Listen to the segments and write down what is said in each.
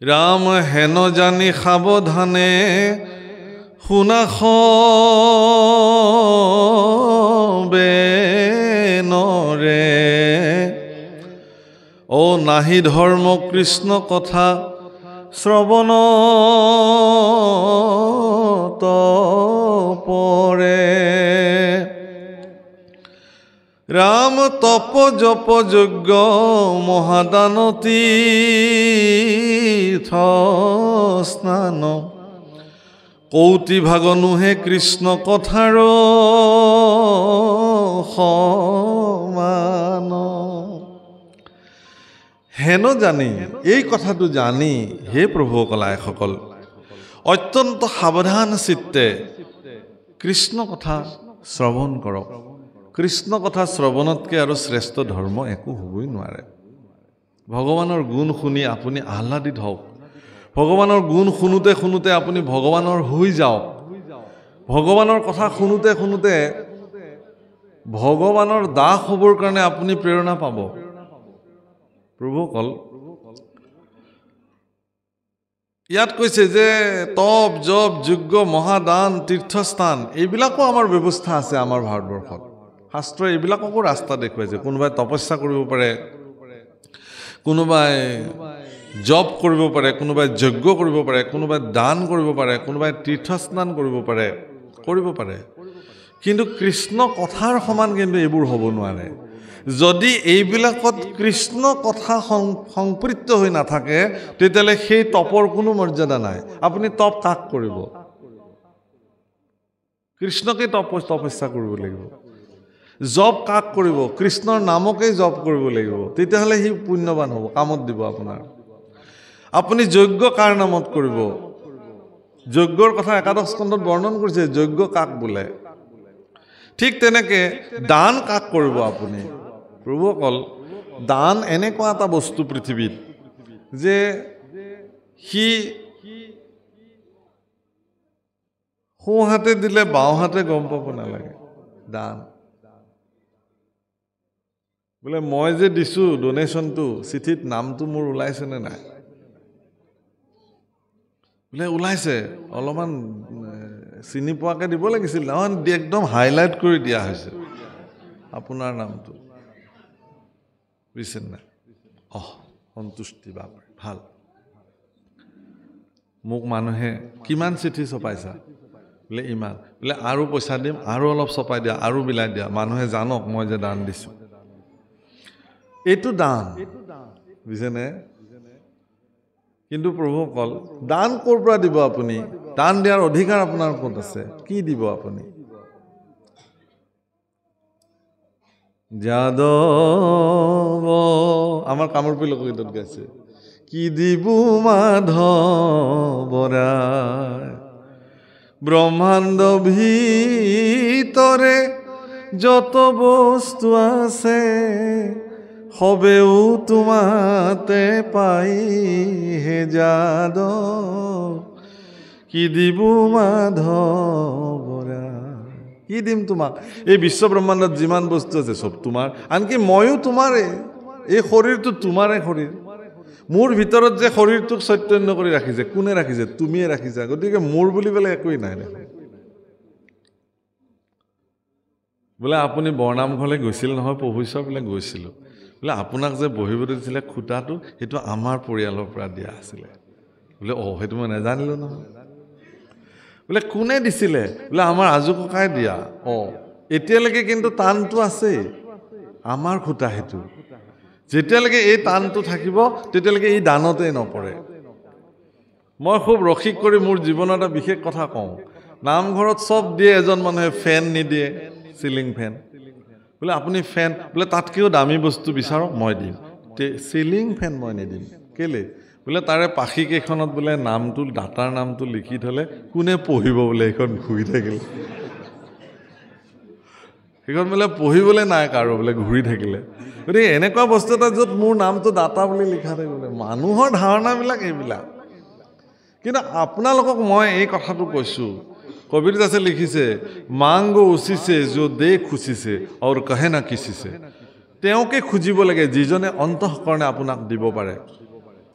ৰাম হেন জানি সাৱধানে শুনা সবে নৰে ও নাহি ধৰ্ম কৃষ্ণ কথা শ্ৰৱণ পৰে ৰাম তপ জপ যজ্ঞ মহাদান তীৰ্থ স্নান কৌটি ভাগ নুহে কৃষ্ণ কথাৰ সমান হেন জানি এই কথাটো জানি হে প্ৰভু কলায়কসকল অত্যন্ত সাৱধান চিত্তে কৃষ্ণ কথা শ্ৰৱণ কৰক কৃষ্ণ কথা শ্ৰৱণতকৈ আৰু শ্ৰেষ্ঠ ধৰ্ম একো হ'বই নোৱাৰে ভগৱানৰ গুণ শুনি আপুনি আহ্লাদিত হওক ভগৱানৰ গুণ শুনোতে শুনোতে আপুনি ভগৱানৰ হৈ যাওক ভগৱানৰ কথা শুনোতে শুনোতে ভগৱানৰ দাস হ'বৰ কাৰণে আপুনি প্ৰেৰণা পাব প্ৰভুসকল ইয়াত কৈছে যে তপ জপ যজ্ঞ মহাদান তীৰ্থস্থান এইবিলাকো আমাৰ ব্যৱস্থা আছে আমাৰ ভাৰতবৰ্ষত শাস্ত্ৰই এইবিলাককো ৰাস্তা দেখুৱাইছে কোনোবাই তপস্যা কৰিব পাৰে কোনোবাই জপ কৰিব পাৰে কোনোবাই যজ্ঞ কৰিব পাৰে কোনোবাই দান কৰিব পাৰে কোনোবাই তীৰ্থস্নান কৰিব পাৰে কিন্তু কৃষ্ণ কথাৰ সমান কিন্তু এইবোৰ হ'ব নোৱাৰে যদি এইবিলাকত কৃষ্ণ কথা সংপৃক্ত হৈ নাথাকে তেতিয়াহ'লে সেই তপৰ কোনো মৰ্যাদা নাই আপুনি তপ কাক কৰিব কৃষ্ণকে তপস্যা কৰিব লাগিব জপ কাক কৰিব কৃষ্ণৰ নামকেই জপ কৰিব লাগিব তেতিয়াহ'লে সি পুণ্যৱান হ'ব কামত দিব আপোনাৰ আপুনি যজ্ঞ কাৰ নামত কৰিব যজ্ঞৰ কথা একাদশ স্কন্ধত বৰ্ণন কৰিছে যজ্ঞ কাক বোলে ঠিক তেনেকে দান কাক কৰিব আপুনি প্ৰভুসকল দান এনেকুৱা এটা বস্তু পৃথিৱীত যে সি সোঁ হাতে দিলে বাওঁ হাতে গম পাব নালাগে দান বোলে মই যে দিছো ডোনেশ্যনটো চিঠিত নামটো মোৰ ওলাইছেনে নাই বোলে ওলাইছে অলপমান চিনি পোৱাকে দিব লাগিছিল নহয় একদম হাইলাইট কৰি দিয়া হৈছে আপোনাৰ নামটো বুজিছে নাই সন্তুষ্টি বাপৰে ভাল মোক মানুহে কিমান চিঠি ছপাইছা বোলে ইমান বোলে আৰু পইচা দিম আৰু অলপ ছপাই দিয়া আৰু বিলাই দিয়া মানুহে জানক মই যে দান দিছোঁ এইটো দান বুজিছেনে কিন্তু প্ৰভুসকল দান ক'ৰ পৰা দিব আপুনি দান দিয়াৰ অধিকাৰ আপোনাৰ ক'ত আছে কি দিব আপুনি যাদৱ আমাৰ কামৰূপী লোকগীতত গাইছে কি দিব মাধৱৰাই ব্ৰহ্মাণ্ড ভিতৰে যত বস্তু আছে সবেও তোমাতে পাই হে যাদৱ কি দিব মাধৱৰাই কি দিম তোমাক এই বিশ্ব ব্ৰহ্মাণ্ডত যিমান বস্তু আছে চব তোমাৰ আনকি ময়ো তোমাৰে এই শৰীৰটো তোমাৰে শৰীৰ মোৰ ভিতৰত যে শৰীৰটোক চৈতন্য কৰি ৰাখিছে কোনে ৰাখিছে তুমিয়ে ৰাখিছা গতিকে মোৰ বুলিবলৈ একোৱেই নাই বোলে আপুনি বৰনামঘৰলৈ গৈছিল নহয় প্ৰভুশ্বৰ বোলে গৈছিলোঁ বোলে আপোনাক যে বহিবলৈ দিছিলে খুটাটো সেইটো আমাৰ পৰিয়ালৰ পৰা দিয়া আছিলে বোলে সেইটো মই নাজানিলোঁ নহয় বোলে কোনে দিছিলে বোলে আমাৰ আজু ককাই দিয়া এতিয়ালৈকে কিন্তু টানটো আছেই আমাৰ খুটা সেইটো যেতিয়ালৈকে এই টানটো থাকিব তেতিয়ালৈকে এই দানতেই নপৰে মই খুব ৰসিক কৰি মোৰ জীৱনত এটা বিশেষ কথা কওঁ নামঘৰত চব দিয়ে এজন মানুহে ফেন নিদিয়ে চিলিং ফেন বোলে আপুনি ফেন বোলে তাতকৈও দামী বস্তু বিচাৰক মই দিম চিলিং ফেন মই নিদিম কেলে বোলে তাৰে পাখি কেইখনত বোলে নামটো দাতাৰ নামটো লিখি থ'লে কোনে পঢ়িব বোলে এইখন ঘূৰি থাকিলে সেইখন বোলে পঢ়িবলৈ নাই কাৰো বোলে ঘূৰি থাকিলে গতিকে এনেকুৱা বস্তু এটা য'ত মোৰ নামটো দাতা বুলি লিখা থাকিলে মানুহৰ ধাৰণাবিলাক এইবিলাক কিন্তু আপোনালোকক মই এই কথাটো কৈছোঁ কবিৰ দাসে লিখিছে মাংগো উচিছে যো দে খুচিছে আৰু কহে না কিচিছে তেওঁকে খুজিব লাগে যিজনে অন্তঃকৰণে আপোনাক দিব পাৰে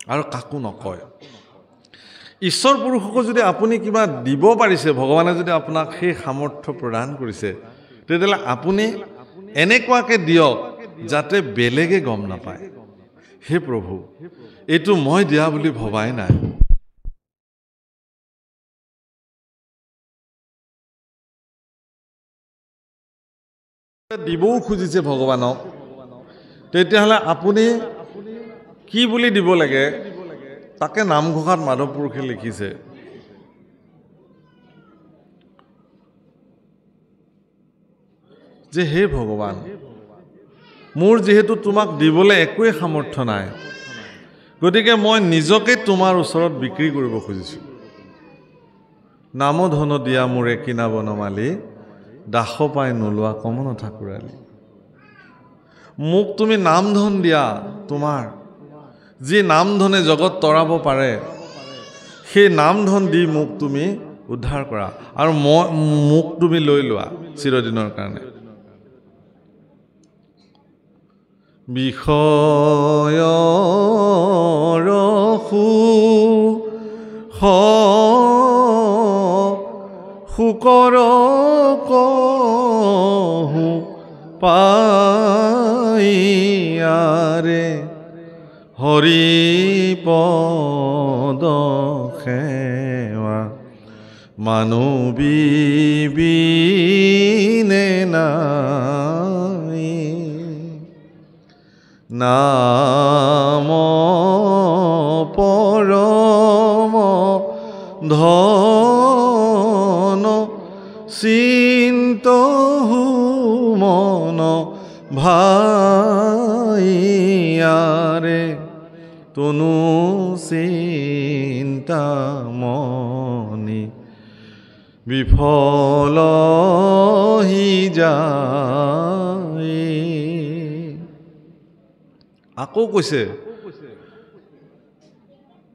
আৰু কাকো নকয় ঈশ্বৰ পুৰুষকো যদি আপুনি কিবা দিব পাৰিছে, ভগৱানে যদি আপোনাক সেই সামৰ্থ্য প্ৰদান কৰিছে, তেতিয়াহ'লে আপুনি এনেকুৱাকৈ দিয়ক যাতে বেলেগে গম নাপায়, হে প্ৰভু এইটো মই দিয়া বুলি ভবাই নাই। দিবও খুজিছে ভগৱানক, তেতিয়াহ'লে আপুনি কি বুলি দিব লাগে তাকে নামঘোষাত মাধৱ পুৰুষে লিখিছে। যে হে ভগৱান, মোৰ যিহেতু তোমাক দিবলৈ একোৱেই সামৰ্থ্য নাই, গতিকে মই নিজকে তোমাৰ ওচৰত বিক্ৰী কৰিব খুজিছোঁ। নাম ধন দিয়া মোৰে কিনাব নমালি, দাস পাই নোলোৱা কমন ঠাকুৰালি। মোক তুমি নাম ধন দিয়া, তোমাৰ যি নাম ধনে জগত তৰাব পাৰে, সেই নাম ধন দি মোক তুমি উদ্ধাৰ কৰা, আৰু মোক তুমি লৈ লোৱা চিৰদিনৰ কাৰণে। বিষয়ৰ শুকৰ কহু পাইয়াৰে, হৰি পদ সেৱা মানৱীবিনে নাই। নাম পৰম ধন চিন্তহু মন ভাইয়াৰে, তনু চিন্তামণি বিফল হি যায়। আকৌ কৈছে,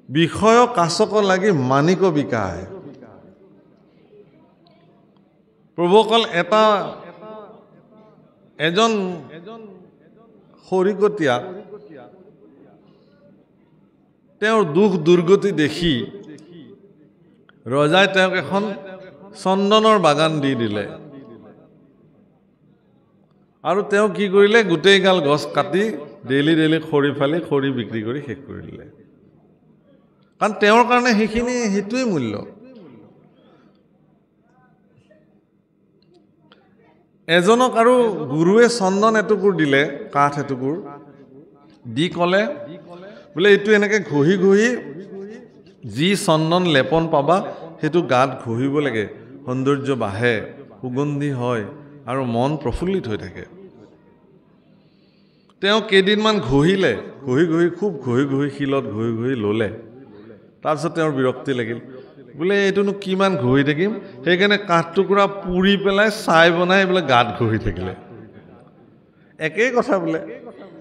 বিষয় কাচক লাগি মানিক বিকায়। প্ৰভুসকল, এজন শৰিকতীয়া তেওঁৰ দুখ দুৰ্গতি দেখি ৰজাই তেওঁক এখন চন্দনৰ বাগান দি দিলে, আৰু তেওঁ কি কৰিলে, গোটেইগাল গছ কাটি ডেইলি খৰি ফালি খৰি বিক্ৰী কৰি শেষ কৰি দিলে। কাৰণ তেওঁৰ কাৰণে সেইটোৱেই মূল্য। এজনক আৰু গুৰুৱে চন্দন এটুকুৰ দিলে, কাঠ এটুকুৰ দি ক'লে, বোলে এইটো এনেকৈ ঘঁহি ঘঁহি যি চন্দন লেপন পাবা সেইটো গাত ঘঁহিব লাগে, সৌন্দৰ্য বাঢ়ে, সুগন্ধি হয় আৰু মন প্ৰফুল্লিত হৈ থাকে। তেওঁ কেইদিনমান ঘঁহিলে, খুব ঘঁহি শিলত ঘঁহি ল'লে। তাৰপিছত তেওঁৰ বিৰক্তি লাগিল, বোলে এইটোনো কিমান ঘঁহি থাকিম, সেইকাৰণে কাঠটুকুৰা পুৰি পেলাই ছাই বনাই বোলে গাত ঘঁহি থাকিলে। একেই কথা বোলে,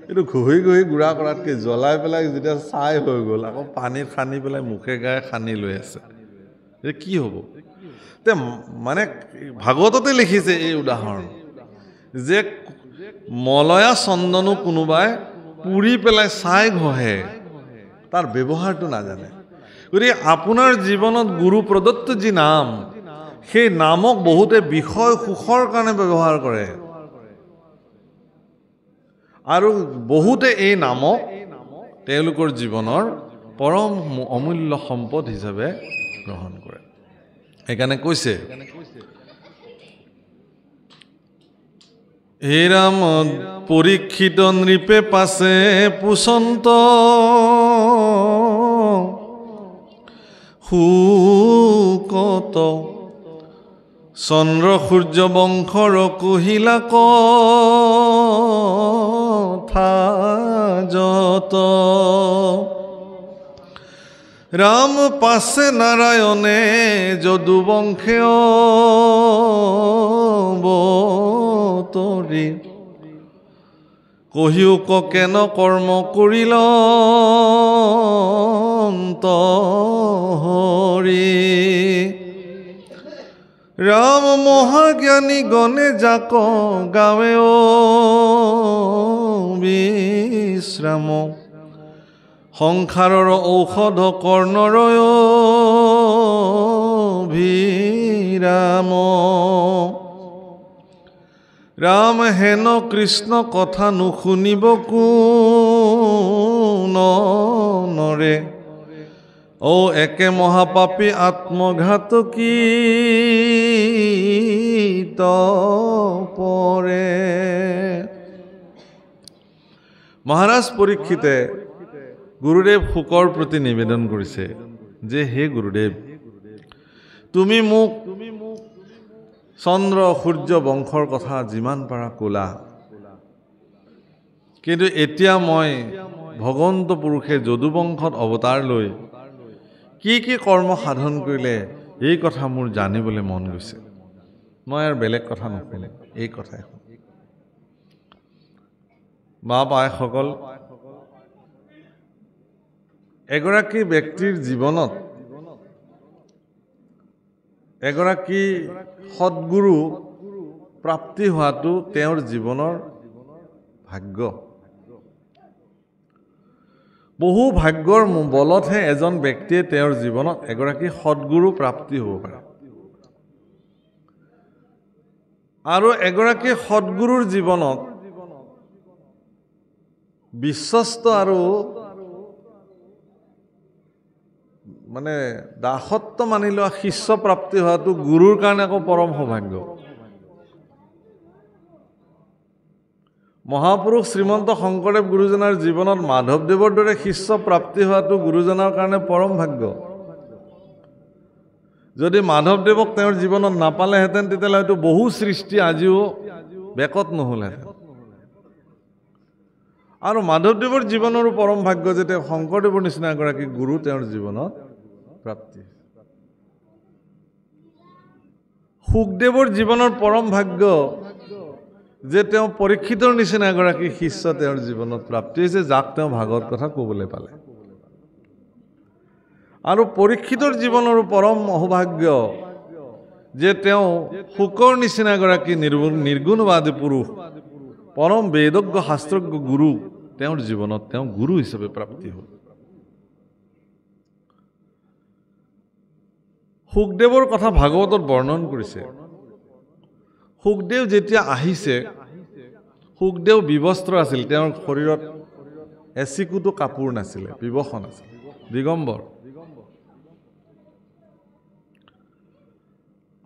এইটো ঘঁহি গুড়া কৰাতকৈ জ্বলাই পেলাই যেতিয়া ছাই হৈ গ'ল, আকৌ পানীত সানি পেলাই মুখে গায়ে সানি লৈ আছে, যে কি হ'ব? মানে ভাগৱততে লিখিছে এই উদাহৰণ, যে মলয়া চন্দনো কোনোবাই পুৰি পেলাই ছাই ঘঁহে, তাৰ ব্যৱহাৰটো নাজানে। গতিকে আপোনাৰ জীৱনত গুৰু প্ৰদত্ত যি নাম, সেই নামক বহুতে বিষয় সুখৰ কাৰণে ব্যৱহাৰ কৰে, আৰু বহুতে এই নামক তেওঁলোকৰ জীৱনৰ পৰম অমূল্য সম্পদ হিচাপে গ্ৰহণ কৰে। সেইকাৰণে কৈছে, হে ৰাম পৰীক্ষিত নৃপে পাছে পুচন্ত, সুকত চন্দ্ৰ সূৰ্য বংশৰ কহিলা কথা যত, ৰাম পাছে নাৰায়ণে যদু বংশে অৱতৰি, কহিউক কেন কৰ্ম কৰিল হৰি, ৰাম মহাজ্ঞানী গণে যাক গাৱে বিশ্ৰাম, সংসাৰৰ ঔষধ কৰ্ণৰয় অভিৰাম ৰাম হেন কৃষ্ণ কথা নুশুনিব কোন নৰে ও একে মহাপাপী আত্মঘাতকী তপৰে। মহাৰাজ পৰীক্ষিতে গুৰুদেৱ শুকৰ প্ৰতি নিবেদন কৰিছে যে হে গুৰুদেৱ, তুমি মোক চন্দ্ৰ সূৰ্য বংশৰ কথা যিমান পাৰা ক'লা, কিন্তু এতিয়া মই ভগৱন্ত পুৰুষে যদু বংশত অৱতাৰ লৈ কি কি কৰ্ম সাধন কৰিলে এই কথা মোৰ জানিবলৈ মন গৈছে। মই আৰু বেলেগ কথা নুশুনো, এই কথাই মা পায়সকল। এগৰাকী ব্যক্তিৰ জীৱনত এগৰাকী সৎগুৰু প্ৰাপ্তি হোৱাটো তেওঁৰ জীৱনৰ ভাগ্য। বহু ভাগ্যৰ বলতহে এজন ব্যক্তিয়ে তেওঁৰ জীৱনত এগৰাকী সৎগুৰু প্ৰাপ্তি হ'ব পাৰে। আৰু এগৰাকী সৎগুৰুৰ জীৱনত বিশ্বস্ত আৰু দাসত্ব মানি লোৱা শিষ্য প্ৰাপ্তি হোৱাটো গুৰুৰ কাৰণে আকৌ পৰম সৌভাগ্য। মহাপুৰুষ শ্ৰীমন্ত শংকৰদেৱ গুৰুজনাৰ জীৱনত মাধৱদেৱৰ দৰে শিষ্য প্ৰাপ্তি হোৱাটো গুৰুজনাৰ কাৰণে পৰম ভাগ্য। যদি মাধৱদেৱক তেওঁৰ জীৱনত নাপালেহেঁতেন তেতিয়াহ'লে হয়তো বহু সৃষ্টি আজিও বেকত নহ'লহেঁতেন। আৰু মাধৱদেৱৰ জীৱনৰো পৰম ভাগ্য যে তেওঁ শংকৰদেৱৰ নিচিনা এগৰাকী গুৰু তেওঁৰ জীৱনত প্ৰাপ্তি। শুকদেৱৰ জীৱনৰ পৰম ভাগ্য যে তেওঁ পৰীক্ষিতৰ নিচিনা এগৰাকী শিষ্য তেওঁৰ জীৱনত প্ৰাপ্তি হৈছে, যাক তেওঁ ভাগৱত কথা ক'বলৈ পালে। আৰু পৰীক্ষিতৰ জীৱনৰো পৰম সৌভাগ্য যে তেওঁ শুকৰ নিচিনা এগৰাকী নিৰ্গুণবাদী পুৰুষ, পৰম বেদজ্ঞ শাস্ত্ৰজ্ঞ গুৰু তেওঁৰ জীৱনত তেওঁ গুৰু হিচাপে প্ৰাপ্তি হ'ল। শুকদেৱৰ কথা ভাগৱতত বৰ্ণন কৰিছে। শুকদেৱ যেতিয়া আহিছে, শুকদেৱ বিবস্ত্ৰ আছিল, তেওঁৰ শৰীৰত এচিকুটো কাপোৰ নাছিলে, বিবস নাছিল, দিগম্বৰ।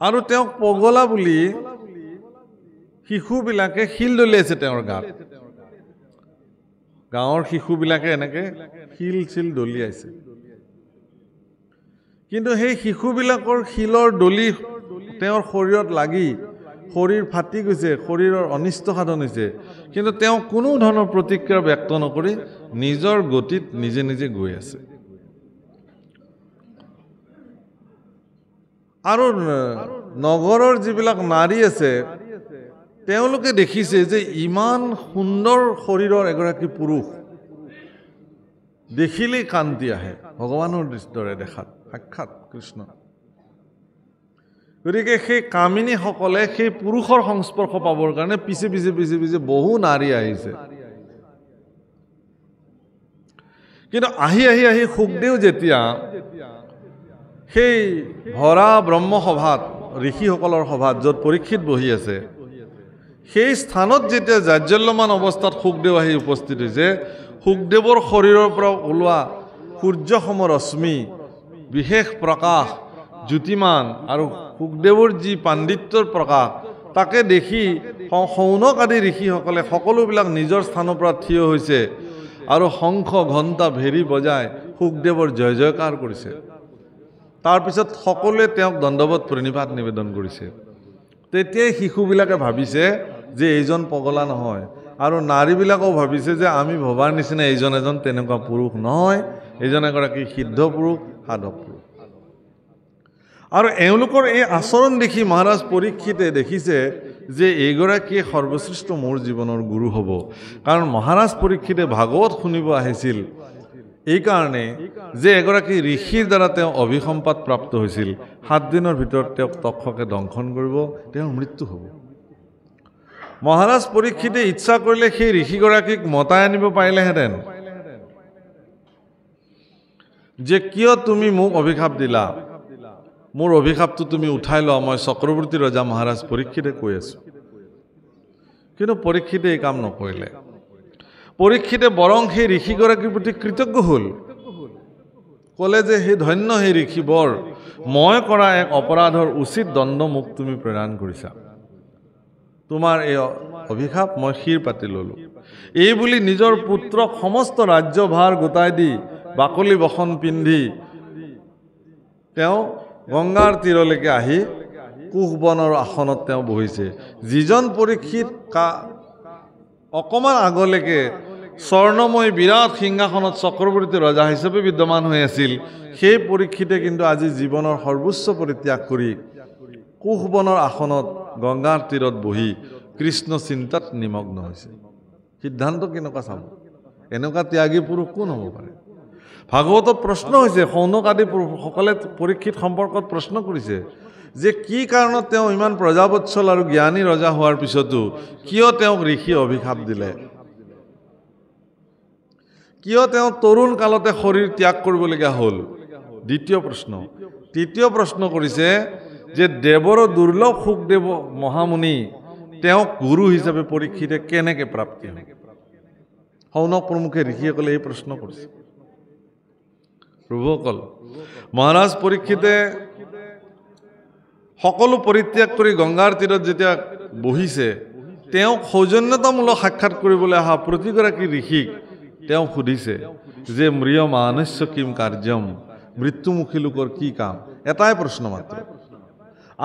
আৰু তেওঁক পগলা বুলি শিশুবিলাকে শিল দলিয়াইছে তেওঁৰ গাত। গাঁৱৰ শিশুবিলাকে এনেকে শিল চিল দলিয়াইছে। কিন্তু সেই শিশুবিলাকৰ শিলৰ দলি তেওঁৰ শৰীৰত লাগি শৰীৰ ফাটি গৈছে, শৰীৰৰ অনিষ্ট সাধন হৈছে। কিন্তু তেওঁ কোনো ধৰণৰ প্ৰতিক্ৰিয়া ব্যক্ত নকৰি নিজৰ গতিত নিজে নিজে গৈ আছে। আৰু নগৰৰ যিবিলাক নাৰী আছে তেওঁলোকে দেখিছে যে ইমান সুন্দৰ শৰীৰৰ এগৰাকী পুৰুষ দেখিলেই কান্তি আহে, ভগৱানৰ দৰে দেখাত, সাক্ষাৎ কৃষ্ণ। গতিকে সেই কামিনীসকলে সেই পুৰুষৰ সংস্পৰ্শ পাবৰ কাৰণে পিছে পিছে পিছে পিছে বহু নাৰী আহিছে। কিন্তু আহি আহি আহি শুকদেৱ যেতিয়া সেই ভৰা ব্ৰহ্মসভাত, ঋষিসকলৰ সভাত, য'ত পৰীক্ষিত বহি আছে, সেই স্থানত যেতিয়া জাজ্জল্যমান অৱস্থাত শুকদেৱ আহি উপস্থিত হৈছে, শুকদেৱৰ শৰীৰৰ পৰা ওলোৱা সূৰ্যসম ৰশ্মি, বিশেষ প্ৰকাশ, জ্যোতিমান আৰু শুকদেৱৰ যি পাণ্ডিত্যৰ প্ৰকাশ, তাকে দেখি শৌনক আদি ঋষিসকলে সকলোবিলাক নিজৰ স্থানৰ পৰা থিয় হৈছে আৰু শংখ ঘণ্টা ভেৰি বজাই শুকদেৱৰ জয় জয়কাৰ কৰিছে। তাৰপিছত সকলোৱে তেওঁক দণ্ডৱত প্ৰণিপাত নিবেদন কৰিছে। তেতিয়াই শিশুবিলাকে ভাবিছে যে এইজন পগলা নহয়, আৰু নাৰীবিলাকেও ভাবিছে যে আমি ভবাৰ নিচিনা এইজন এজন তেনেকুৱা পুৰুষ নহয়, এইজন এগৰাকী সিদ্ধ পুৰুষ, সাধক পুৰুষ। আৰু এওঁলোকৰ এই আচৰণ দেখি মহাৰাজ পৰীক্ষিতে দেখিছে যে এইগৰাকীয়ে সৰ্বশ্ৰেষ্ঠ মোৰ জীৱনৰ গুৰু হ'ব। কাৰণ মহাৰাজ পৰীক্ষিতে ভাগৱত শুনিব আহিছিল এইকাৰণে যে এগৰাকী ঋষিৰ দ্বাৰা তেওঁ অভিসম্পাত প্ৰাপ্ত হৈছিল। 7 দিনৰ ভিতৰত তেওঁক তক্ষকে দংশন কৰিব, তেওঁৰ মৃত্যু হ'ব। মহাৰাজ পৰীক্ষিতে ইচ্ছা কৰিলে সেই ঋষিগৰাকীক মতাই আনিব পাৰিলেহেঁতেন যে কিয় তুমি মোক অভিশাপ দিলা, মোৰ অভিশাপটো তুমি উঠাই লোৱা, মই চক্ৰৱৰ্তী ৰজা মহাৰাজ পৰীক্ষিতে কৈ আছোঁ। কিন্তু পৰীক্ষিতে এই কাম নকৰিলে। পৰীক্ষিতে বৰং সেই ঋষিগৰাকীৰ প্ৰতি কৃতজ্ঞ হ'ল, ক'লে যে সেই ধন্য সেই ঋষিবৰ, মই কৰা এক অপৰাধৰ উচিত দণ্ড মোক তুমি প্ৰদান কৰিছা। তোমাৰ এই অভিশাপ মই শিৰ পাতি ল'লোঁ। এই বুলি নিজৰ পুত্ৰক সমস্ত ৰাজ্যভাৰ গোটাই দি বাকলি বসন পিন্ধি তেওঁ গংগাৰ তীৰলৈকে আহি কুশবনৰ আসনত তেওঁ বহিছে। যিজন পৰীক্ষিত অকণমান আগলৈকে স্বৰ্ণময় বিৰাট সিংহাসনত চক্ৰৱৰ্তী ৰজা হিচাপে বিদ্যমান হৈ আছিল, সেই পৰীক্ষিতে কিন্তু আজি জীৱনৰ সৰ্বোচ্চ পৰিত্যাগ কৰি কুশবনৰ আসনত গংগাৰ তীৰত বহি কৃষ্ণ চিন্তাত নিমগ্ন হৈছে। সিদ্ধান্ত কেনেকুৱা চাব? এনেকুৱা ত্যাগী পুৰুষ কোন হ'ব পাৰে? ভাগৱতত প্ৰশ্ন হৈছে, শৌনক আদি পুৰুষসকলে পৰীক্ষিত সম্পৰ্কত প্ৰশ্ন কৰিছে যে কি কাৰণত তেওঁ ইমান প্ৰজাবৎসল আৰু জ্ঞানী ৰজা হোৱাৰ পিছতো কিয় তেওঁক ঋষি অভিশাপ দিলে? কিয় তেওঁ তৰুণ কালতে শৰীৰ ত্যাগ কৰিবলগীয়া হ'ল? দ্বিতীয় প্ৰশ্ন। তৃতীয় প্ৰশ্ন কৰিছে যে দেৱৰ দুৰ্লভ সুখদেৱ মহামুনি তেওঁক গুৰু হিচাপে পৰীক্ষিতে কেনেকৈ প্ৰাপ্তি হ'ল? শৌনক প্ৰমুখে ঋষিসকলে এই প্ৰশ্ন কৰিছে। প্ৰভুসকল, মহাৰাজ পৰীক্ষিতে সকলো পৰিত্যাগ কৰি গংগাৰ তীৰত যেতিয়া বহিছে, তেওঁক সৌজন্যতামূলক সাক্ষাৎ কৰিবলৈ অহা প্ৰতিগৰাকী ঋষিক তেওঁ সুধিছে যে মৃয় মানস্য কিম কাৰ্যম, মৃত্যুমুখী লোকৰ কি কাম? এটাই প্ৰশ্ন মাত্ৰ,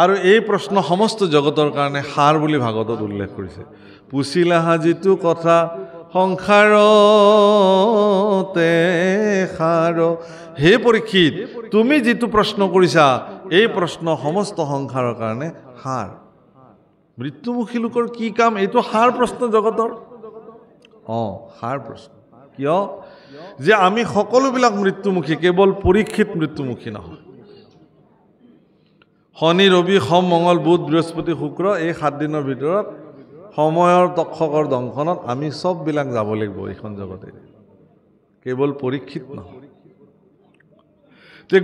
আৰু এই প্ৰশ্ন সমস্ত জগতৰ কাৰণে সাৰ বুলি ভাগৱতত উল্লেখ কৰিছে। পুছিলাহা যিটো কথা সংসাৰতে সাৰ। হে পৰীক্ষিত, তুমি যিটো প্ৰশ্ন কৰিছা এই প্ৰশ্ন সমস্ত সংসাৰৰ কাৰণে সাৰ। মৃত্যুমুখী লোকৰ কি কাম? এইটো সাৰ প্ৰশ্ন জগতৰ। সাৰ প্ৰশ্ন। কিয়? যে আমি সকলোবিলাক মৃত্যুমুখী, কেৱল পৰীক্ষিত মৃত্যুমুখী নহয়। শনি, ৰবি, সোম, মঙল, বুধ, বৃহস্পতি, শুক্ৰ, এই 7 দিনৰ ভিতৰত সময়ৰ তক্ষকৰ দংশনত আমি চববিলাক যাব লাগিব এইখন জগতে, কেৱল পৰীক্ষিত নহয়।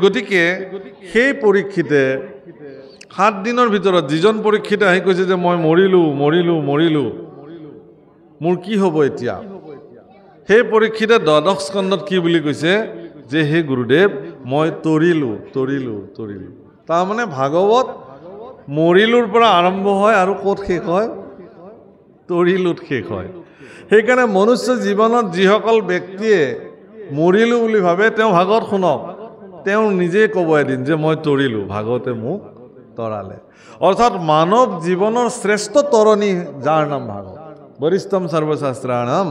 গতিকে সেই পৰীক্ষিতে 7 দিনৰ ভিতৰত যিজন পৰীক্ষিতে আহি কৈছে যে মই মৰিলোঁ, মোৰ কি হ'ব এতিয়া? সেই পৰীক্ষিতে দ্বাদশ স্কন্ধত কি বুলি কৈছে যে হে গুৰুদেৱ, মই তৰিলোঁ। তাৰমানে ভাগৱত মৰিলোৰ পৰা আৰম্ভ হয় আৰু ক'ত শেষ হয়? তৰিলোত শেষ হয়। সেইকাৰণে মনুষ্য জীৱনত যিসকল ব্যক্তিয়ে মৰিলোঁ বুলি ভাবে তেওঁ ভাগৱত শুনক, তেওঁ নিজে ক'ব এদিন যে মই তৰিলোঁ, ভাগৱতে মোক তৰালে। অৰ্থাৎ মানৱ জীৱনৰ শ্ৰেষ্ঠ তৰণী যাৰ নাম ভাগৱত, বৰিষ্ঠম সৰ্বশাস্ত্ৰাণাম,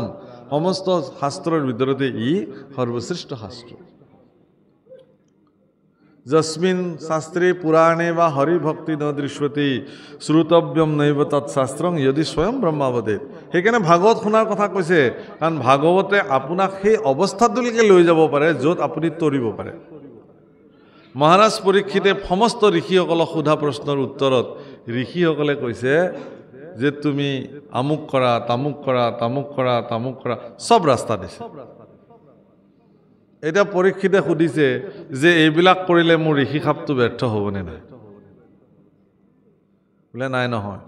সমস্ত শাস্ত্ৰৰ ভিতৰতে ই সৰ্বশ্ৰেষ্ঠ শাস্ত্ৰ। যস্মিন শাস্ত্ৰে পুৰাণে বা হৰি ভক্তি ন দৃশ্যতে শ্ৰুতব্যম নৈব তৎশাস্ত্ৰং যদি স্বয়ং ব্ৰহ্মাৱদেৱ। সেইকাৰণে ভাগৱত শুনাৰ কথা কৈছে, কাৰণ ভাগৱতে আপোনাক সেই অৱস্থাটোলৈকে লৈ যাব পাৰে য'ত আপুনি তৰিব পাৰে। মহাৰাজ পৰীক্ষিতে সমস্ত ঋষিসকলক সোধা প্ৰশ্নৰ উত্তৰত ঋষিসকলে কৈছে যে তুমি আমুক কৰা, তামুক কৰা, চব ৰাস্তা দিছে। এতিয়া পৰীক্ষিতে সুধিছে যে এইবিলাক কৰিলে মোৰ ঋষিশাপটো ব্যৰ্থ হ'বনে নাই? বোলে নাই, নহয়।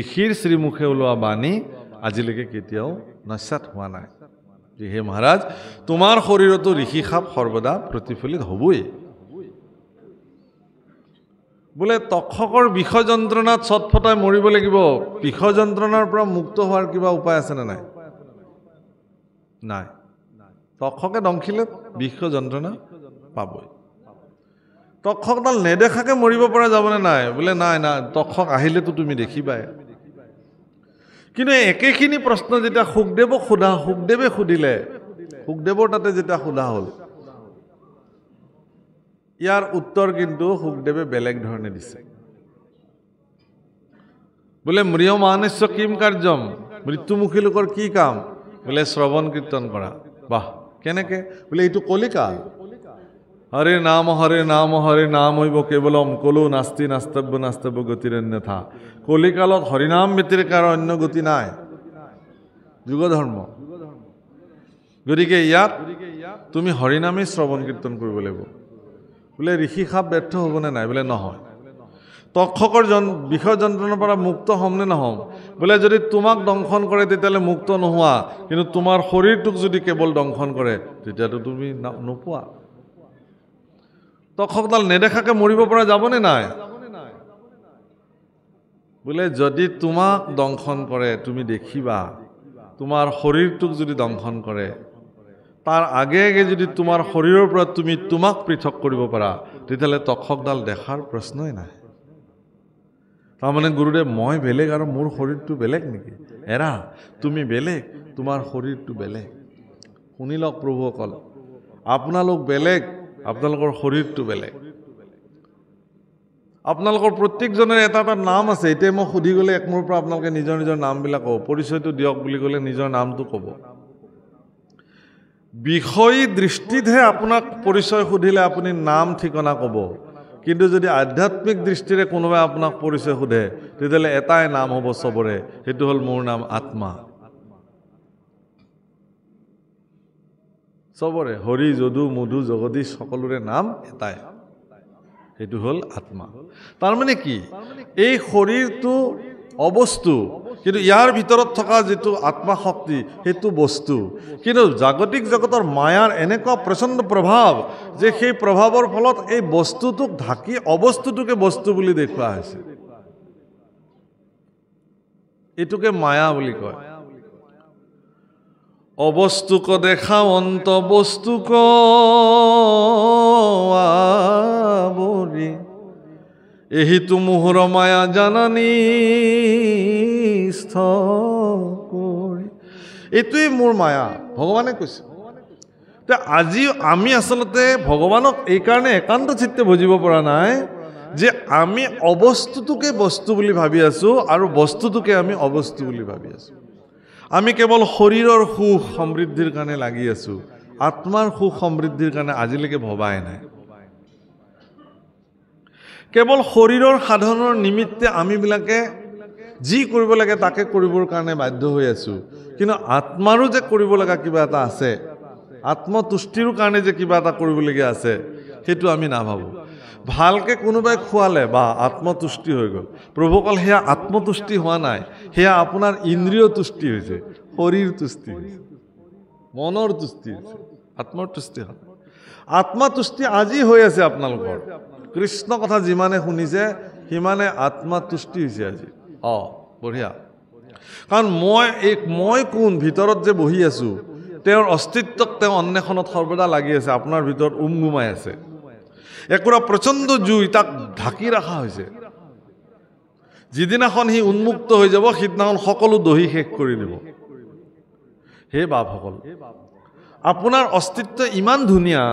ঋষিৰ শ্ৰীমুখে ওলোৱা বাণী আজিলৈকে কেতিয়াও নস্যাৎ হোৱা নাই। হে মহাৰাজ, তোমাৰ শৰীৰতো ঋষিশাপ সৰ্বদা প্ৰতিফলিত হ'বই। বোলে তক্ষকৰ বিষ যন্ত্ৰণাত ছটফটাই মৰিব লাগিব, বিষ যন্ত্ৰণাৰ পৰা মুক্ত হোৱাৰ কিবা উপায় আছেনে নাই? নাই। তক্ষকে দংখিলে বিষ যন্ত্ৰণা পাবই। তক্ষকডাল নেদেখাকে মৰিব পৰা যাবনে নাই? বোলে নাই, তক্ষক আহিলেতো তুমি দেখিবাই। কিন্তু একেখিনি প্ৰশ্ন যেতিয়া সুখদেৱে সুধিলে, সুখদেৱৰ তাতে যেতিয়া সোধা হ'ল, ইয়াৰ উত্তৰ কিন্তু সুখদেৱে বেলেগ ধৰণে দিছে। বোলে মৃয় মানস্য কিম কাৰ্যম, মৃত্যুমুখী লোকৰ কি কাম? বোলে শ্ৰৱণ কীৰ্তন কৰা। বাহ, কেনেকে? বোলে এইটো কলিকাল। হৰে নাম হৈব কেৱলম, কলো নাস্তি নাস্তব্য গতিৰন্যথা। কলিকালত হৰিনাম ব্যতিৰেক আৰু অন্য গতি নাই, যুগ ধৰ্ম। গতিকে ইয়াত তুমি হৰিনামেই শ্ৰৱণ কীৰ্তন কৰিব লাগিব। বোলে ঋষি সাপ ব্যৰ্থ হ'বনে নাই? বোলে নহয়। তক্ষকৰ বিষয় যন্ত্ৰণাৰ পৰা মুক্ত হ'মনে নহ'ম? বোলে যদি তোমাক দংশন কৰে তেতিয়াহ'লে মুক্ত নোহোৱা, কিন্তু তোমাৰ শৰীৰটোক যদি কেৱল দংশন কৰে তেতিয়াতো তুমি নোপোৱা। তক্ষকডাল নেদেখাকে মৰিব পৰা যাবনে নাই? বোলে যদি তোমাক দংশন কৰে তুমি দেখিবা, তোমাৰ শৰীৰটোক যদি দংশন কৰে, তাৰ আগে আগে যদি তোমাৰ শৰীৰৰ পৰা তুমি তোমাক পৃথক কৰিব পাৰা, তেতিয়াহ'লে তক্ষকডাল দেখাৰ প্ৰশ্নই নাই। তাৰমানে গুৰুদেৱ মই বেলেগ আৰু মোৰ শৰীৰটো বেলেগ নেকি? এৰা, তুমি বেলেগ, তোমাৰ শৰীৰটো বেলেগ। শুনি লওক প্ৰভুসকল, আপোনালোক বেলেগ, আপোনালোকৰ শৰীৰটো বেলেগ। আপোনালোকৰ প্ৰত্যেকজনৰ এটা এটা নাম আছে। এতিয়া মই সুধি গ'লে একমূৰৰ পৰা আপোনালোকে নিজৰ নিজৰ নামবিলাক ক'ব, পৰিচয়টো দিয়ক বুলি ক'লে নিজৰ নামটো ক'ব। বিষয়ী দৃষ্টিতহে আপোনাক পৰিচয় সুধিলে আপুনি নাম ঠিকনা ক'ব, কিন্তু যদি আধ্যাত্মিক দৃষ্টিৰে কোনোবাই আপোনাক পৰিচয় সোধে তেতিয়াহ'লে এটাই নাম হ'ব চবৰে, সেইটো হ'ল মোৰ নাম আত্মা। চবৰে হৰি, যদু, মধু, জগদীশ সকলোৰে নাম এটাই, সেইটো হ'ল আত্মা। তাৰমানে কি? এই শৰীৰটো অবস্তু, কিন্তু ইয়াৰ ভিতৰত থকা যিটো আত্মা শক্তি সেইটো বস্তু। কিন্তু জাগতিক জগতৰ মায়াৰ এনেকুৱা প্ৰচণ্ড প্ৰভাৱ যে সেই প্ৰভাৱৰ ফলত এই বস্তুটোক ঢাকি অবস্তুটোকে বস্তু বুলি দেখুওৱা হৈছে। এইটোকে মায়া বুলি কয়। অবস্তুক দেখা অন্ত বস্তুক আবৰি, এহিতো মোহৰ মায়া জানানি কৰি। এইটোৱে মোৰ মায়া, ভগৱানে কৈছে। আজি আমি আচলতে ভগৱানক এইকাৰণে একান্ত চিত্তে বুজিব পৰা নাই যে আমি অবস্তুটোকে বস্তু বুলি ভাবি আছো আৰু বস্তুটোকে আমি অবস্তু বুলি ভাবি আছো। আমি কেৱল শৰীৰৰ সুখ সমৃদ্ধিৰ কাৰণে লাগি আছো, আত্মাৰ সুখ সমৃদ্ধিৰ কাৰণে আজিলৈকে ভবাই নাই। কেৱল শৰীৰৰ সাধনৰ নিমিত্তে আমিবিলাকে যি কৰিব লাগে তাকে কৰিবৰ কাৰণে বাধ্য হৈ আছো, কিন্তু আত্মাৰো যে কৰিব লগা কিবা এটা আছে, আত্মতুষ্টিৰ কাৰণে যে কিবা এটা কৰিবলগীয়া আছে, সেইটো আমি নাভাবোঁ। ভালকৈ কোনোবাই খোৱালে বা আত্মতুষ্টি হৈ গ'ল, প্ৰভুসকল সেয়া আত্মতুষ্টি হোৱা নাই, সেয়া আপোনাৰ ইন্দ্ৰিয় তুষ্টি হৈছে, শৰীৰ তুষ্টি হৈছে, মনৰ তুষ্টি হৈছে, আত্মৰ তুষ্টি হয়। আত্মতুষ্টি আজি হৈ আছে আপোনালোকৰ। কৃষ্ণ কথা যিমানে শুনিছে সিমানে আত্মতুষ্টি হৈছে আজি। বঢ়িয়া। কাৰণ মই কোন ভিতৰত যে বহি আছো, তেওঁৰ অস্তিত্বক তেওঁ অন্বেষণত সৰ্বদা লাগি আছে, আপোনাৰ ভিতৰত উমগুমাই আছে। একোৰা প্ৰচণ্ড জুই, তাক ঢাকি ৰখা হৈছে। যিদিনাখন সি উন্মুক্ত হৈ যাব সিদিনাখন সকলো দহি শেষ কৰি দিব। হে বাপসকল, আপোনাৰ অস্তিত্ব ইমান ধুনীয়া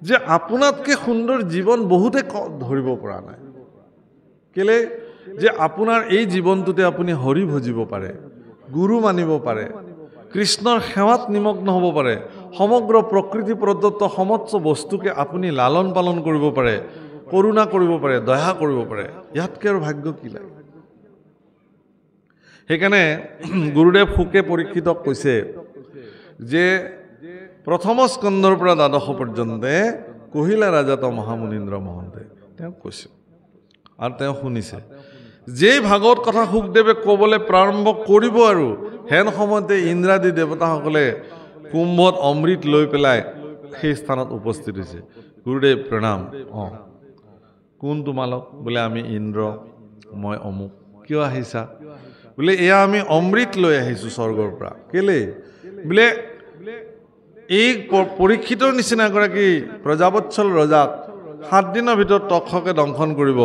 যে আপোনাতকৈ সুন্দৰ জীৱন বহুতে ধৰিব পৰা নাই। কেলে? যে আপোনাৰ এই জীৱনটোতে আপুনি হৰি ভজিব পাৰে, গুৰু মানিব পাৰে, কৃষ্ণৰ সেৱাত নিমগ্ন হ'ব পাৰে, সমগ্ৰ প্ৰকৃতি প্ৰদত্ত সমস্ত বস্তুকে আপুনি লালন পালন কৰিব পাৰে, কৰুণা কৰিব পাৰে, দয়া কৰিব পাৰে। ইয়াতকৈ আৰু ভাগ্য কি লাগে? সেইকাৰণে গুৰুদেৱ শুকে পৰীক্ষিতক কৈছে যে প্ৰথম স্কন্ধৰ পৰা দ্বাদশ পৰ্যন্তে কহিলা ৰাজাত মহামুনীন্দ্ৰ মহন্তে তেওঁ কৈছে আৰু তেওঁ শুনিছে। যেই ভাগৱত কথা শুকদেৱে ক'বলৈ প্ৰাৰম্ভ কৰিব আৰু হেন সময়তে ইন্দ্ৰাদি দেৱতাসকলে কুম্ভত অমৃত লৈ পেলাই সেই স্থানত উপস্থিত হৈছে। গুৰুদেৱ প্ৰণাম। কোন তোমালোক? বোলে আমি ইন্দ্ৰ, মই অমুক। কিয় আহিছা? বোলে এয়া আমি অমৃত লৈ আহিছোঁ স্বৰ্গৰ পৰা। কেলে? বোলে এই পৰীক্ষিতৰ নিচিনা এগৰাকী প্ৰজাবৎসল ৰজাক 7 দিনৰ ভিতৰত তক্ষকে দংশন কৰিব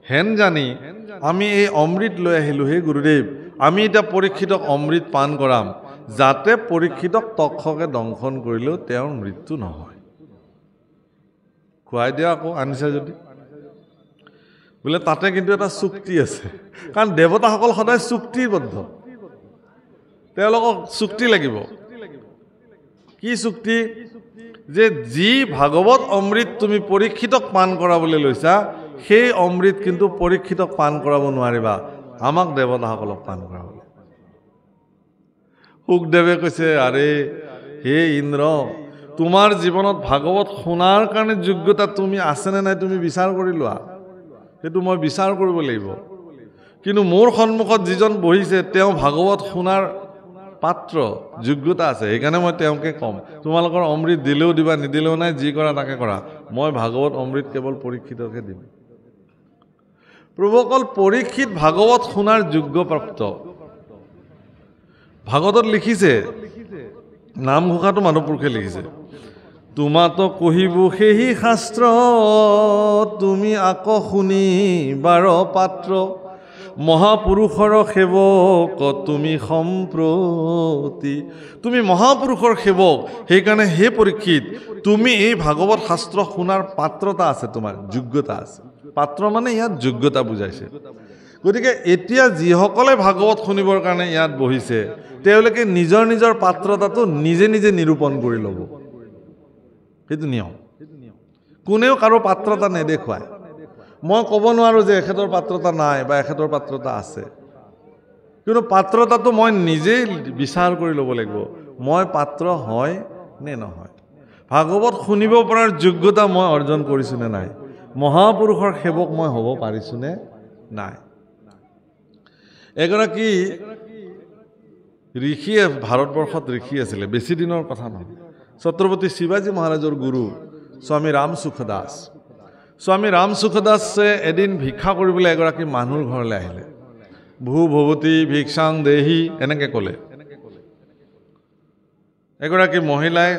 হেন জানি আমি এই অমৃত লৈ আহিলোঁ। হে গুৰুদেৱ, আমি এতিয়া পৰীক্ষিতক অমৃত পান কৰাম, যাতে পৰীক্ষিতক তক্ষকে দংশন কৰিলেও তেওঁৰ মৃত্যু নহয়। খুৱাই দিয়া আকৌ আনিছে যদি। বোলে তাতে কিন্তু এটা চুক্তি আছে, কাৰণ দেৱতাসকল সদায় চুক্তিবদ্ধ, তেওঁলোকক চুক্তি লাগিব। কি চুক্তি? যে যি ভাগৱত অমৃত তুমি পৰীক্ষিতক পান কৰাবলৈ লৈছা, সেই অমৃত কিন্তু পৰীক্ষিতক পান কৰাব নোৱাৰিবা, আমাক দেৱতাসকলক পান কৰাবলৈ। শুকদেৱে কৈছে, আৰে হে ইন্দ্ৰ, তোমাৰ জীৱনত ভাগৱত শুনাৰ কাৰণে যোগ্যতা তুমি আছেনে নাই তুমি বিচাৰ কৰি লোৱা সেইটো মই বিচাৰ কৰিব লাগিব কিন্তু মোৰ সন্মুখত যিজন বহিছে তেওঁ ভাগৱত শুনাৰ পাত্ৰ যোগ্যতা আছে সেইকাৰণে মই তেওঁকে কম তোমালোকৰ অমৃত দিলেও দিবা নিদিলেও নাই যি কৰা তাকে কৰা মই ভাগৱত অমৃত কেৱল পৰীক্ষিতকে দিম প্ৰভু অকল পৰীক্ষিত ভাগৱত শুনাৰ যোগ্যপ্ৰাপ্ত ভাগৱতত লিখিছে নামঘোষাটো মানুহপুৰুষে লিখিছে তোমাতো কহিব সেই শাস্ত্ৰ তুমি আকৌ শুনি বাৰ পাত্ৰ মহাপুৰুষৰ সেৱক তুমি সম্প্ৰতি তুমি মহাপুৰুষৰ সেৱক সেইকাৰণে হে পৰীক্ষিত তুমি এই ভাগৱত শাস্ত্ৰ শুনাৰ পাত্ৰতা আছে তোমাৰ যোগ্যতা আছে পাত্ৰ মানে ইয়াত যোগ্যতা বুজাইছে গতিকে এতিয়া যিসকলে ভাগৱত শুনিবৰ কাৰণে ইয়াত বহিছে তেওঁলোকে নিজৰ নিজৰ পাত্ৰতাটো নিজে নিজে নিৰূপণ কৰি ল'ব সেইটো নিয়ম কোনেও কাৰো পাত্ৰতা নেদেখুৱায় মই ক'ব নোৱাৰোঁ যে এখেতৰ পাত্ৰতা নাই বা এখেতৰ পাত্ৰতা আছে কিন্তু পাত্ৰতাটো মই নিজেই বিচাৰ কৰি ল'ব লাগিব মই পাত্ৰ হয় নে নহয় ভাগৱত শুনিব পৰাৰ যোগ্যতা মই অৰ্জন কৰিছোঁ নে নাই মহাপুৰুষৰ সেৱক মই হ'ব পাৰিছোঁ নে নাই এগৰাকী ঋষিয়ে ভাৰতবৰ্ষত ঋষি আছিলে বেছি দিনৰ কথা নহয় ছত্ৰপতি শিৱাজী মহাৰাজৰ গুৰু স্বামী ৰাম সুখদাস স্বামী ৰাম সুখদাসে এদিন ভিক্ষা কৰিবলৈ এগৰাকী মানুহৰ ঘৰলৈ আহিলে ভূ ভৱতী ভিক্ষাং দেহি এনেকৈ ক'লে এগৰাকী মহিলাই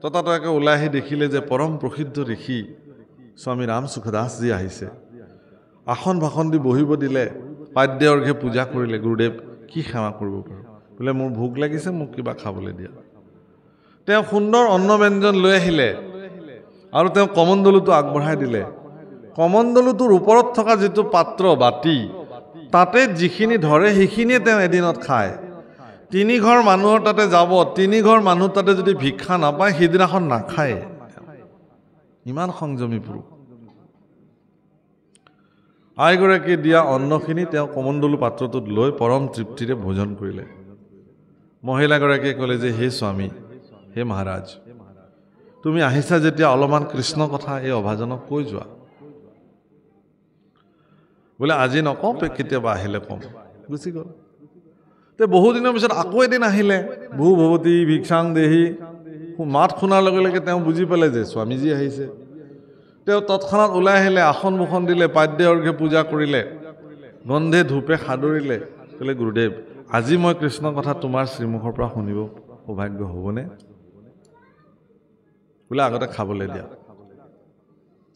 ততাতয়াকৈ ওলাই আহি দেখিলে যে পৰম প্ৰসিদ্ধ ঋষি স্বামী ৰাম সুখদাসজী আহিছে আসন ভাষণ দি বহিব দিলে পাদ্য অৰ্ঘ্যে পূজা কৰিলে গুৰুদেৱ কি সেৱা কৰিব পাৰোঁ বোলে মোৰ ভোক লাগিছে মোক কিবা খাবলৈ দিয়া তেওঁ সুন্দৰ অন্ন ব্যঞ্জন লৈ আহিলে আৰু তেওঁ কমণ্ডলুটো আগবঢ়াই দিলে কমণ্ডলুটোৰ ওপৰত থকা যিটো পাত্ৰ বাতি তাতে যিখিনি ধৰে সেইখিনিয়ে তেওঁ এদিনত খায় তিনি ঘৰ মানুহৰ তাতে যাব তিনি ঘৰ মানুহ তাতে যদি ভিক্ষা নাপায় সেইদিনাখন নাখায় ইমান সংযমী পুৰুষ আইগৰাকীয়ে দিয়া অন্নখিনি তেওঁ কমণ্ডলু পাত্ৰটোত লৈ পৰম তৃপ্তিৰে ভোজন কৰিলে মহিলাগৰাকীয়ে ক'লে যে হে স্বামী হে মহাৰাজ তুমি আহিছা যেতিয়া অলপমান কৃষ্ণ কথা এই অভাজনক কৈ যোৱা বোলে আজি নকওঁ কেতিয়াবা আহিলে কম গুচি গ'ল তে বহুদিনৰ পিছত আকৌ এদিন আহিলে ভূ ভৱতী ভিক্ষাং দেহি মাত শুনাৰ লগে লগে তেওঁ বুজি পালে যে স্বামীজী আহিছে তেওঁ তৎক্ষণাত ওলাই আহিলে আসন মুখন দিলে পাদ্য অৰ্ঘ্যে পূজা কৰিলে গন্ধে ধূপে সাদৰিলে ক'লে গুৰুদেৱ আজি মই কৃষ্ণ কথা তোমাৰ শ্ৰীমুখৰ পৰা শুনিব সৌভাগ্য হ'বনে বোলে আগতে খাবলৈ দিয়া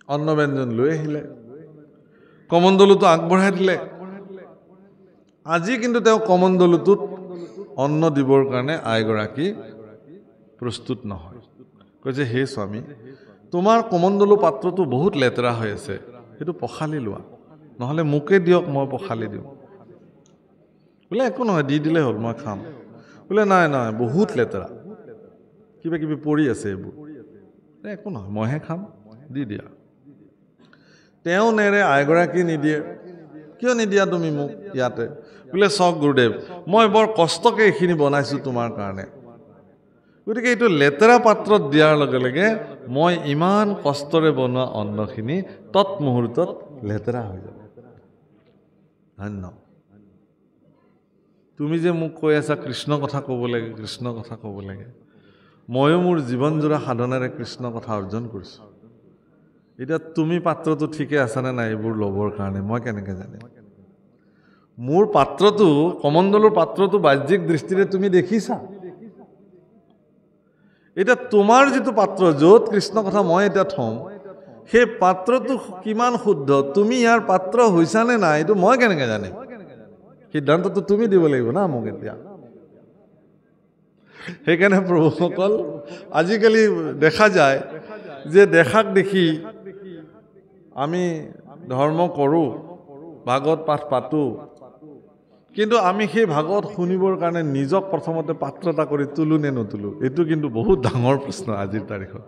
অন্ন ব্যঞ্জন লৈ আহিলে কমণ্ডলুটো আগবঢ়াই দিলে আজি কিন্তু তেওঁ কমণ্ডলুটোত অন্ন দিবৰ কাৰণে আইগৰাকী প্ৰস্তুত নহয় কৈছে হে স্বামী তোমাৰ কমণ্ডলু পাত্ৰটো বহুত লেতেৰা হৈ আছে সেইটো পখালি লোৱা নহ'লে মোকে দিয়ক মই পখালি দিওঁ বোলে একো নহয় দি দিলে হ'ল মই খাম বোলে নাই নাই বহুত লেতেৰা কিবা কিবি পৰি আছে এইবোৰ একো নহয় মইহে খাম দি দিয়া তেওঁ নেৰে আইগৰাকী নিদিয়ে কিয় নিদিয়া তুমি মোক ইয়াতে বোলে চাওক গুৰুদেৱ মই বৰ কষ্টকৈ এইখিনি বনাইছোঁ তোমাৰ কাৰণে গতিকে এইটো লেতেৰা পাত্ৰত দিয়াৰ লগে লগে মই ইমান কষ্টৰে বনোৱা অন্নখিনি তৎমুহূৰ্তত লেতেৰা হৈ যাব ধন্য তুমি যে মোক কৈ আছা কৃষ্ণ কথা ক'ব লাগে কৃষ্ণ কথা ক'ব লাগে ময়ো মোৰ জীৱনজোৰা সাধনেৰে কৃষ্ণ কথা অৰ্জন কৰিছোঁ এতিয়া তুমি পাত্ৰটো ঠিকে আছানে নাই এইবোৰ ল'বৰ কাৰণে মই কেনেকৈ জানিম মোৰ পাত্ৰটো কমণ্ডলুৰ পাত্ৰটো বাহ্যিক দৃষ্টিৰে তুমি দেখিছা এতিয়া তোমাৰ যিটো পাত্ৰ য'ত কৃষ্ণ কথা মই এতিয়া থওঁ সেই পাত্ৰটো কিমান শুদ্ধ তুমি ইয়াৰ পাত্ৰ হৈছানে নাই এইটো মই কেনেকৈ জানিম সিদ্ধান্তটো তুমি দিব লাগিব না মোক এতিয়া সেইকাৰণে প্ৰভুসকল আজিকালি দেখা যায় যে দেখাক দেখি আমি ধৰ্ম কৰোঁ ভাগৱত পাঠ পাতোঁ কিন্তু আমি সেই ভাগৱত শুনিবৰ কাৰণে নিজক প্ৰথমতে পাত্ৰতা কৰি তোলো নে নতোলো এইটো কিন্তু বহুত ডাঙৰ প্ৰশ্ন আজিৰ তাৰিখত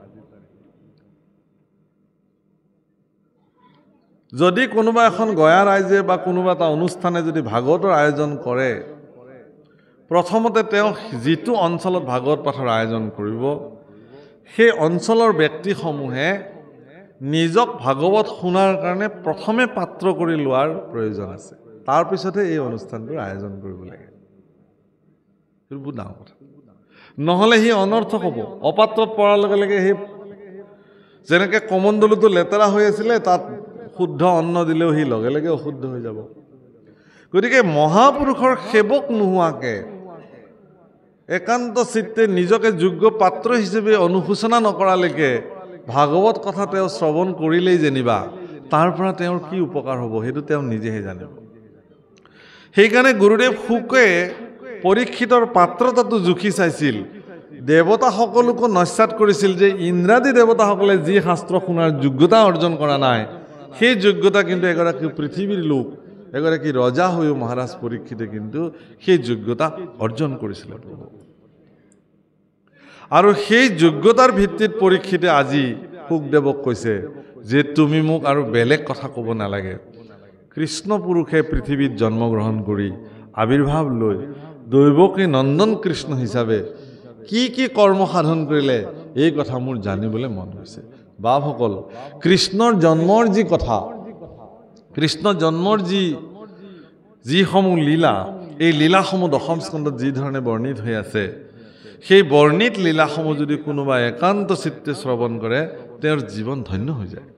যদি কোনোবা এখন গয়া ৰাইজে বা কোনোবা এটা অনুষ্ঠানে যদি ভাগৱতৰ আয়োজন কৰে প্ৰথমতে তেওঁ যিটো অঞ্চলত ভাগৱত পাঠৰ আয়োজন কৰিব সেই অঞ্চলৰ ব্যক্তিসমূহে নিজক ভাগৱত শুনাৰ কাৰণে প্ৰথমে পাত্ৰ কৰি লোৱাৰ প্ৰয়োজন আছে। তাৰ পিছতহে এই অনুষ্ঠানটোৰ আয়োজন কৰিব লাগে। সেইটো বহুত ডাঙৰ কথা। নহ'লে সি অনৰ্থক হ'ব। অপাত্ৰত পৰাৰ লগে লগে সেই যেনেকৈ কমণ্ডলুটো লেতেৰা হৈ আছিলে, তাত শুদ্ধ অন্ন দিলেও সি লগে লগে অশুদ্ধ হৈ যাব। গতিকে মহাপুৰুষৰ সেৱক নোহোৱাকৈ একান্ত চিত্তে নিজকে যোগ্য পাত্ৰ হিচাপে অনুশোচনা নকৰালৈকে ভাগৱত কথা তেওঁ শ্ৰৱণ কৰিলেই যেনিবা তাৰ পৰা তেওঁৰ কি উপকাৰ হ'ব সেইটো তেওঁ নিজেহে জানিব। সেইকাৰণে গুৰুদেৱ শুকে পৰীক্ষিতৰ পাত্ৰতাটো জুখি চাইছিল। দেৱতাসকলকো নস্যাৎ কৰিছিল যে ইন্দ্ৰাদি দেৱতাসকলে যি শাস্ত্ৰ শুনাৰ যোগ্যতা অৰ্জন কৰা নাই, সেই যোগ্যতা কিন্তু এগৰাকী পৃথিৱীৰ লোক, এগৰাকী ৰজা হৈও মহাৰাজ পৰীক্ষিতে কিন্তু সেই যোগ্যতা অৰ্জন কৰিছিলে প্ৰভু। আৰু সেই যোগ্যতাৰ ভিত্তিত পৰীক্ষিতে আজি শুকদেৱক কৈছে যে তুমি মোক আৰু বেলেগ কথা ক'ব নালাগে। কৃষ্ণ পুৰুষে পৃথিৱীত জন্মগ্ৰহণ কৰি আবিৰ্ভাৱ লৈ দৈৱকী নন্দন কৃষ্ণ হিচাপে কি কি কৰ্ম সাধন কৰিলে এই কথা মোৰ জানিবলৈ মন হৈছে। বাপসকল, কৃষ্ণৰ জন্মৰ যি কথা, কৃষ্ণ জন্মৰ যিসমূহ লীলা, এই লীলাসমূহ দশম স্কন্ধত যি ধৰণে বৰ্ণিত হৈ আছে, সেই বৰ্ণিত লীলাসমূহ যদি কোনোবা একান্ত চিত্তে শ্ৰৱণ কৰে তেওঁৰ জীৱন ধন্য হৈ যায়।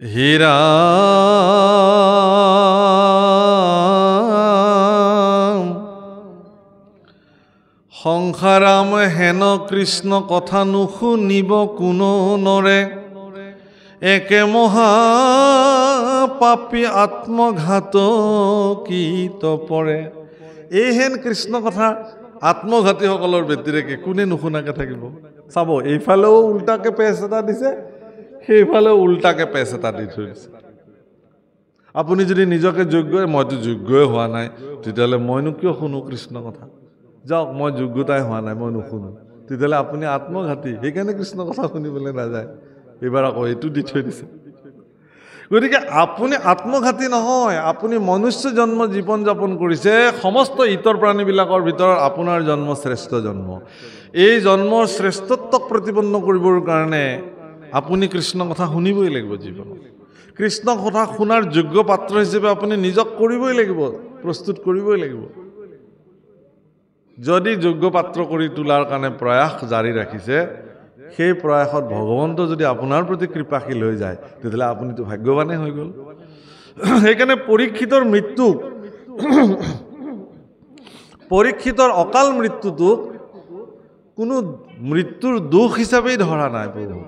হীৰা সংসাৰাম হেন কৃষ্ণ কথা নুশুনিব কোনো নৰে, একে মহা পাপী আত্মঘাত কি তপৰে। এইহেন কৃষ্ণ কথা আত্মঘাতীসকলৰ ব্যতিৰেকে কোনে নুশুনাকে থাকিব? চাব, এইফালেও উল্টাকে পেচ এটা দিছে, সেইফালেও উল্টাকে পেচ এটা দি থৈ দিছে। আপুনি যদি নিজকে যোগ্য, মইতো যোগ্যই হোৱা নাই, তেতিয়াহ'লে মইনো কিয় শুনো কৃষ্ণ কথা? যাওক, মই যোগ্যতাই হোৱা নাই, মই নুশুনো। তেতিয়াহ'লে আপুনি আত্মঘাতী, সেইকাৰণে কৃষ্ণ কথা শুনিবলৈ নাযায়। এইবাৰ আকৌ এইটো দি থৈ দিছে। গতিকে আপুনি আত্মঘাতী নহয়, আপুনি মনুষ্য জন্ম জীৱন যাপন কৰিছে। সমস্ত ইতৰ প্ৰাণীবিলাকৰ ভিতৰত আপোনাৰ জন্ম শ্ৰেষ্ঠ জন্ম। এই জন্মৰ শ্ৰেষ্ঠত্বক প্ৰতিপন্ন কৰিবৰ কাৰণে আপুনি কৃষ্ণ কথা শুনিবই লাগিব জীৱনত। কৃষ্ণ কথা শুনাৰ যোগ্য পাত্ৰ হিচাপে আপুনি নিজক কৰিবই লাগিব, প্ৰস্তুত কৰিবই লাগিব। যদি যোগ্য পাত্ৰ কৰি তোলাৰ কাৰণে প্ৰয়াস জাৰি ৰাখিছে, সেই প্ৰয়াসত ভগৱন্ত যদি আপোনাৰ প্ৰতি কৃপাশীল হৈ যায়, তেতিয়াহ'লে আপুনিতো ভাগ্যৱানেই হৈ গ'ল। সেইকাৰণে পৰীক্ষিতৰ অকাল মৃত্যুটোক কোনো মৃত্যুৰ দোষ হিচাপেই ধৰা নাই প্ৰভু।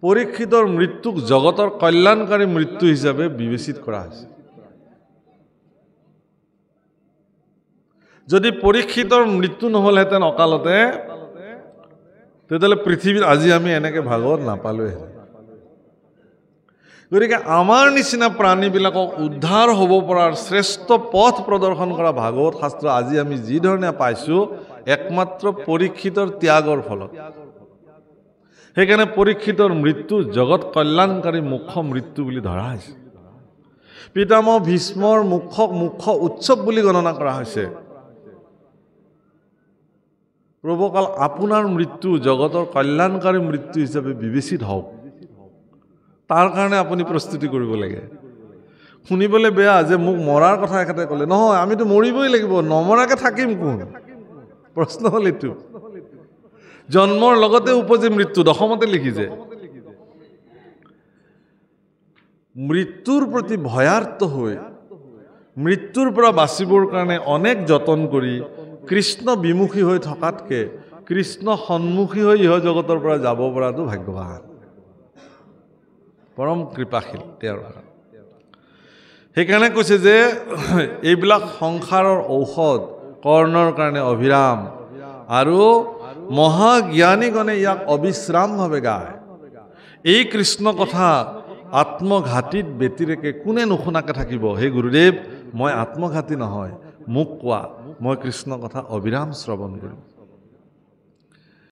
পৰীক্ষিতৰ মৃত্যুক জগতৰ কল্যাণকাৰী মৃত্যু হিচাপে বিবেচিত কৰা হৈছে। যদি পৰীক্ষিতৰ মৃত্যু নহ'লহেঁতেন অকালতে, তেতিয়াহ'লে পৃথিৱীত আজি আমি এনেকৈ ভাগৱত নাপালোঁহেঁতেন। গতিকে আমাৰ নিচিনা প্ৰাণীবিলাকক উদ্ধাৰ হ'ব পৰাৰ শ্ৰেষ্ঠ পথ প্ৰদৰ্শন কৰা ভাগৱত শাস্ত্ৰ আজি আমি যি ধৰণে পাইছোঁ, একমাত্ৰ পৰীক্ষিতৰ ত্যাগৰ ফলত। সেইকাৰণে পৰীক্ষিতৰ মৃত্যু জগত কল্যাণকাৰী মুখ্য মৃত্যু বুলি ধৰা হৈছে। পিতামহ ভীষ্মৰ মুখ্য উৎসৱ বুলি গণনা কৰা হৈছে। প্ৰভুকাল আপোনাৰ মৃত্যু জগতৰ কল্যাণকাৰী মৃত্যু হিচাপে বিবেচিত হওক, তাৰ কাৰণে আপুনি প্ৰস্তুতি কৰিব লাগে। শুনিবলৈ বেয়া যে মোক মৰাৰ কথা এখেতে ক'লে, নহয়, আমিতো মৰিবই লাগিব, নমৰাকৈ থাকিম কোন? প্ৰশ্ন হ'ল এইটো। জন্মৰ লগতে উপজে মৃত্যু, দশমতে লিখিছে। মৃত্যুৰ প্ৰতি ভয়াৰ্ত হৈ মৃত্যুৰ পৰা বাচিবৰ কাৰণে অনেক যতন কৰি কৃষ্ণ বিমুখী হৈ থকাতকৈ কৃষ্ণ সন্মুখী হৈ ইহ জগতৰ পৰা যাব পৰাটো ভাগ্যৱান, পৰম কৃপাশীল তেওঁৰ। সেইকাৰণে কৈছে যে এইবিলাক সংসাৰৰ ঔষধ কৰ্ণৰ কাৰণে অভিৰাম, আৰু মহাজ্ঞানীগণে ইয়াক অবিশ্ৰামভাৱে গায়। এই কৃষ্ণ কথা আত্মঘাতীত ব্যতিৰেকে কোনে নুশুনাকে থাকিব? হে গুৰুদেৱ, মই আত্মঘাতী নহয়, মোক কোৱা, মই কৃষ্ণ কথা অবিৰাম শ্ৰৱণ কৰিম।